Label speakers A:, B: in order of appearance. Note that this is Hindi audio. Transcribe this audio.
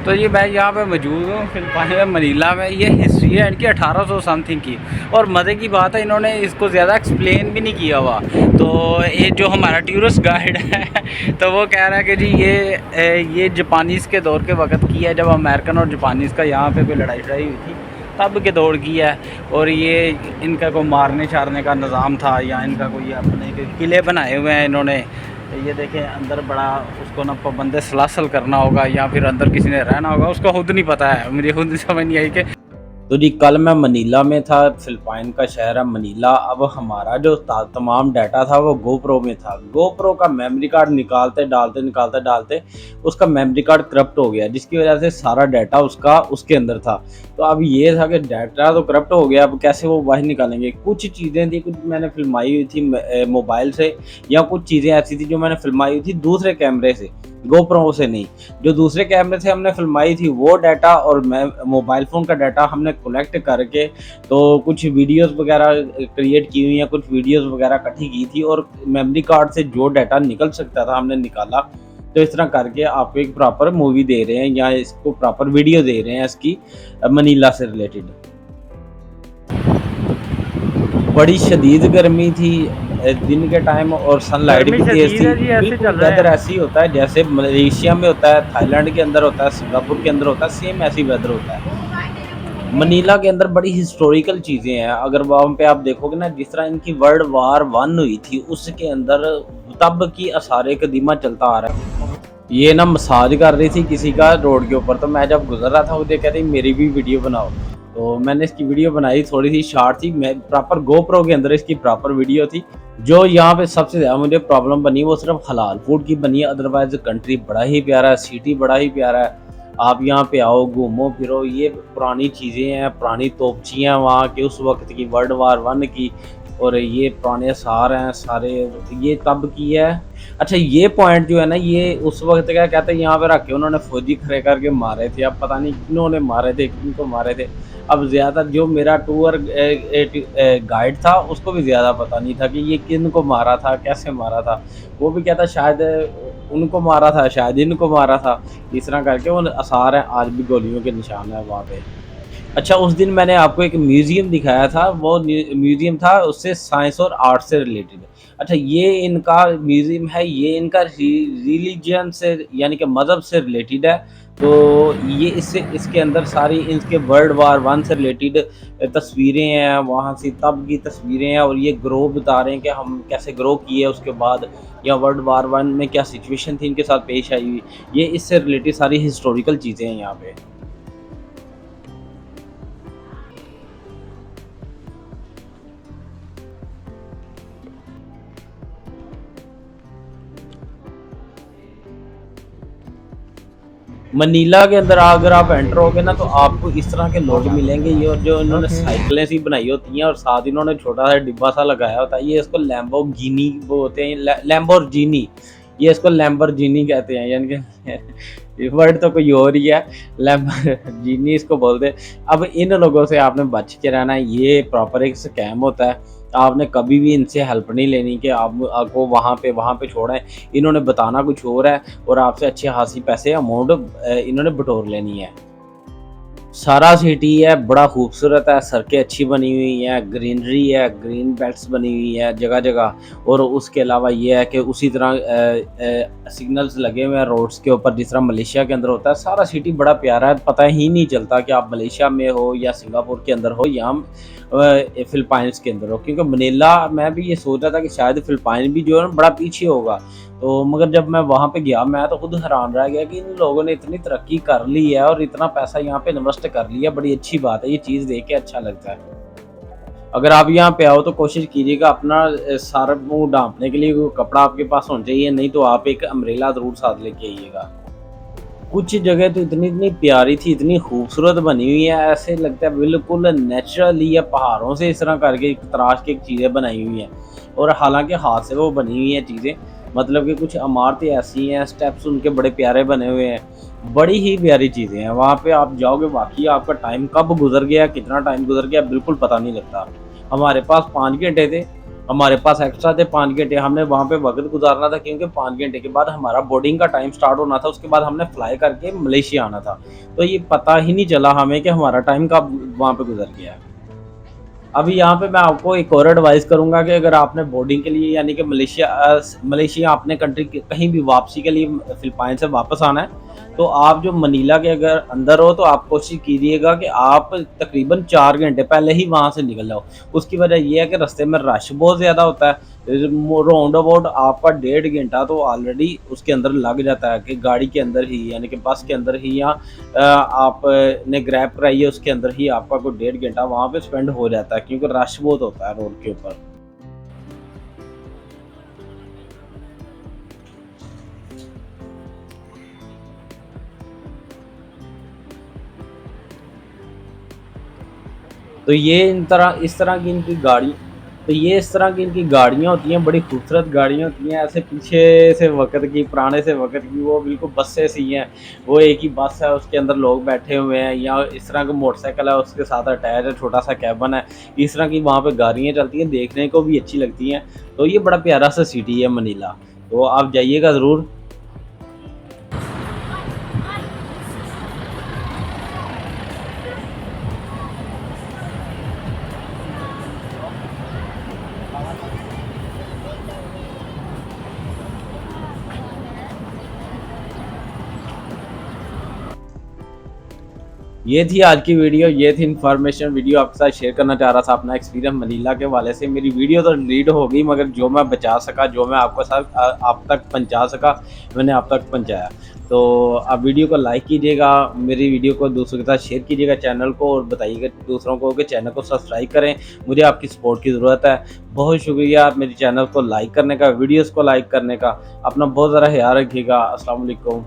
A: तो ये मैं यहाँ पे मौजूद हूँ फिलिपाइन में, मनीला में। ये हिस्ट्री है इनकी 1800 समथिंग की। और मज़े की बात है, इन्होंने इसको ज़्यादा एक्सप्लेन भी नहीं किया हुआ। तो ये जो हमारा टूरिस्ट गाइड है तो वो कह रहा है कि जी ये जापानीज़ के दौर के वक़्त की है, जब अमेरिकन और जापानीज़ का यहाँ पे कोई लड़ाई शड़ाई हुई थी, तब के दौर की है। और ये इनका कोई मारने शारने का निज़ाम था, या इनका कोई अपने किले बनाए हुए हैं इन्होंने। ये देखें अंदर बड़ा, उसको ना पाबंद सलासल करना होगा या फिर अंदर किसी ने रहना होगा, उसको खुद नहीं पता है। मुझे खुद नहीं समझ नहीं आई कि तो जी कल मैं मनीला में था। फिलिपाइन का शहर है मनीला। अब हमारा जो तमाम डाटा था वो गोप्रो में था। गोप्रो का मेमोरी कार्ड निकालते डालते उसका मेमोरी कार्ड करप्ट हो गया, जिसकी वजह से सारा डाटा उसका उसके अंदर था। तो अब ये था कि डाटा तो करप्ट हो गया, अब कैसे वो बाहर निकालेंगे। कुछ चीज़ें थी, कुछ मैंने फिल्माई हुई थी मोबाइल से, या कुछ चीज़ें ऐसी थी जो मैंने फिल्माई हुई थी दूसरे कैमरे से, गोप्रो से नहीं। जो दूसरे कैमरे से हमने फिल्माई थी वो डाटा और मोबाइल फ़ोन का डाटा हमने कलेक्ट करके तो कुछ वीडियोस वगैरह क्रिएट की हुई हैं, कुछ वीडियोस वगैरह इकट्ठी की थी, और मेमोरी कार्ड से जो डाटा निकल सकता था हमने निकाला। तो इस तरह करके आपको एक प्रॉपर मूवी दे रहे हैं, या इसको प्रॉपर वीडियो दे रहे हैं इसकी मनीला से रिलेटेड। बड़ी शदीद गर्मी थी दिन के टाइम, और सनलाइट
B: गर्मी
A: भी तेज़
B: शदीद
A: थी।
B: है जी, ऐसे
A: बिल्कुल
B: चल रहा
A: वेदर
B: है।
A: ऐसे ही होता है जैसे मलेशिया में होता है, थाईलैंड के अंदर होता है, सिंगापुर के अंदर होता है, सेम ऐसी वेदर होता है। मनीला के अंदर बड़ी हिस्टोरिकल चीज़ें हैं। अगर वहाँ पे आप देखोगे ना, जिस तरह इनकी वर्ल्ड वार 1 हुई थी, उसके अंदर तब की आसार कदीमा चलता आ रहा है। ये ना मसाज कर रही थी किसी का रोड के ऊपर, तो मैं जब गुजर रहा था मुझे कह रही मेरी भी वीडियो बनाओ। तो मैंने इसकी वीडियो बनाई, थोड़ी सी शॉर्ट थी, मैं प्रॉपर गोप्रो के अंदर इसकी प्रॉपर वीडियो थी। जो यहाँ पे सबसे ज़्यादा मुझे प्रॉब्लम बनी वो सिर्फ हलाल फूड की बनी है। अदरवाइज कंट्री बड़ा ही प्यारा है, सिटी बड़ा ही प्यारा है। आप यहाँ पे आओ, घूमो फिरो। ये पुरानी चीज़ें हैं, पुरानी तोपचियाँ वहाँ के उस वक्त की, वर्ल्ड वार 1 की। और ये पुराने आसार हैं सारे, ये तब की है। अच्छा, ये पॉइंट जो है ना, ये उस वक्त क्या कहते हैं, यहाँ पे रख के उन्होंने फौजी खड़े करके मारे थे। अब पता नहीं किन्होंने मारे थे, किनको मारे थे। अब ज़्यादा जो मेरा टूर गाइड था उसको भी ज़्यादा पता नहीं था कि ये किन को मारा था, कैसे मारा था। वो भी कहता शायद उनको मारा था, शायद इनको मारा था। इस तरह करके वो आसार हैं, आज भी गोलियों के निशान है वहाँ पे। अच्छा, उस दिन मैंने आपको एक म्यूज़ियम दिखाया था, वो म्यूज़ियम था उससे साइंस और आर्ट से रिलेटेड। अच्छा, ये इनका म्यूज़ियम है, ये इनका रिलीजन से यानी कि मज़हब से रिलेटेड है। तो ये इससे इसके अंदर सारी इनके वर्ल्ड वार 1 से रिलेटेड तस्वीरें हैं, वहाँ से तब की तस्वीरें हैं, और ये ग्रो बता रहे हैं कि हम कैसे ग्रो किए उसके बाद, या वर्ल्ड वार 1 में क्या सिचुएशन थी इनके साथ पेश आई हुई। ये इससे रिलेटेड सारी हिस्टोरिकल चीज़ें हैं यहाँ पे। मनीला के अंदर अगर आप एंटर होगे ना, तो आपको इस तरह के लोग मिलेंगे। ये और जो इन्होंने
B: ओके।
A: साइकिलें सी बनाई होती हैं, और साथ इन्होंने छोटा सा डिब्बा सा लगाया होता है। ये इसको लैम्बोर्गिनी बोलते हैं, लैम्बोर्गिनी। ये इसको लैम्बोर्गिनी कहते हैं, यानी कि ये वर्ड तो कोई और ही है। लैम्बोर्गिनी इसको बोलते हैं। अब इन लोगों से आपने बच के रहना है। ये प्रॉपर एक स्कैम होता है। आपने कभी भी इनसे हेल्प नहीं लेनी कि आप आपको वहाँ पे छोड़ें। इन्होंने बताना कुछ और है, और आपसे अच्छे खासी पैसे अमाउंट इन्होंने बटोर लेनी है। सारा सिटी है, बड़ा खूबसूरत है, सड़कें अच्छी बनी हुई हैं, ग्रीनरी है, ग्रीन बेल्ट्स बनी हुई हैं जगह-जगह। और उसके अलावा ये है कि उसी तरह सिग्नल्स लगे हुए हैं रोड्स के ऊपर, जिस तरह मलेशिया के अंदर होता है। सारा सिटी बड़ा प्यारा है, पता ही नहीं चलता कि आप मलेशिया में हो, या सिंगापुर के अंदर हो, या फिलिपाइंस के अंदर हो। क्योंकि मनीला, मैं भी ये सोच रहा था कि शायद फिलिपाइन भी जो है ना बड़ा पीछे होगा। तो मगर जब मैं वहाँ पे गया, मैं तो खुद हैरान रह गया कि इन लोगों ने इतनी तरक्की कर ली है और इतना पैसा यहाँ पे इन्वेस्ट कर लिया। बड़ी अच्छी बात है, ये चीज़ देख के अच्छा लगता है। अगर आप यहाँ पे आओ तो कोशिश कीजिएगा अपना सारा मुँह ढाँपने के लिए कोई कपड़ा आपके पास होना चाहिए, नहीं तो आप एक अम्ब्रेला ज़रूर साथ लेके आइएगा। कुछ जगह तो इतनी इतनी प्यारी थी, इतनी खूबसूरत बनी हुई है, ऐसे लगता है बिल्कुल नेचुरली या पहाड़ों से इस तरह करके तराश के चीज़ें बनाई हुई हैं। और हालाँकि हाथ से वो बनी हुई हैं चीज़ें, मतलब कि कुछ इमारतें ऐसी हैं, स्टेप्स उनके बड़े प्यारे बने हुए हैं। बड़ी ही प्यारी चीज़ें हैं, वहाँ पे आप जाओगे वाक़ई आपका टाइम कब गुज़र गया, कितना टाइम गुज़र गया बिल्कुल पता नहीं लगता। हमारे पास 5 घंटे थे, हमारे पास एक्स्ट्रा थे 5 घंटे, हमने वहाँ पे वक़्त गुज़ारना था क्योंकि 5 घंटे के बाद हमारा बोर्डिंग का टाइम स्टार्ट होना था, उसके बाद हमने फ्लाई करके मलेशिया आना था। तो ये पता ही नहीं चला हमें कि हमारा टाइम कब वहाँ पे गुज़र गया है। अभी यहाँ पे मैं आपको एक और एडवाइस करूँगा कि अगर आपने बोर्डिंग के लिए यानी कि मलेशिया अपने कंट्री के कहीं भी वापसी के लिए फ़िलिपाइन से वापस आना है, तो आप जो मनीला के अगर अंदर हो तो आप कोशिश कीजिएगा कि आप तकरीबन 4 घंटे पहले ही वहाँ से निकल जाओ। उसकी वजह ये है कि रास्ते में रश बहुत ज़्यादा होता है। राउंड अबाउट आपका 1.5 घंटा तो ऑलरेडी उसके अंदर लग जाता है कि गाड़ी के अंदर ही यानी कि बस के अंदर ही या आपने ग्रैब कराई है उसके अंदर ही आपका कोई 1.5 घंटा वहाँ पे स्पेंड हो जाता है क्योंकि रश बहुत होता है रोड के ऊपर। तो ये इन तरह इस तरह की इनकी गाड़ी तो ये इस तरह की इनकी गाड़ियाँ होती हैं, बड़ी खूबसूरत गाड़ियाँ होती हैं, ऐसे पीछे से वक़्त की, पुराने से वक़्त की, वो बिल्कुल बसें सी हैं। वो एक ही बस है, उसके अंदर लोग बैठे हुए हैं या इस तरह का मोटरसाइकिल है, उसके साथ अटैच है, छोटा-सा केबिन है। इस तरह की वहाँ पे गाड़ियाँ चलती हैं, देखने को भी अच्छी लगती हैं। तो ये बड़ा प्यारा-सा सिटी है मनीला, तो आप जाइएगा ज़रूर। ये थी आज की वीडियो, ये थी इन्फॉर्मेशन वीडियो आपके साथ शेयर करना चाह रहा था अपना एक्सपीरियंस मनीला के हवाले से। मेरी वीडियो तो डिलीट हो गई मगर जो मैं बचा सका, जो मैं आपके साथ आप तक पहुँचा सका, मैंने आप तक पहुँचाया। तो आप वीडियो को लाइक कीजिएगा, मेरी वीडियो को दूसरों के साथ शेयर कीजिएगा चैनल को और बताइएगा दूसरों को कि चैनल को सब्सक्राइब करें। मुझे आपकी सपोर्ट की ज़रूरत है। बहुत शुक्रिया मेरे चैनल को लाइक करने का, वीडियोज़ को लाइक करने का। अपना बहुत ज़्यादा ख़्याल रखिएगा। अस्सलाम वालेकुम।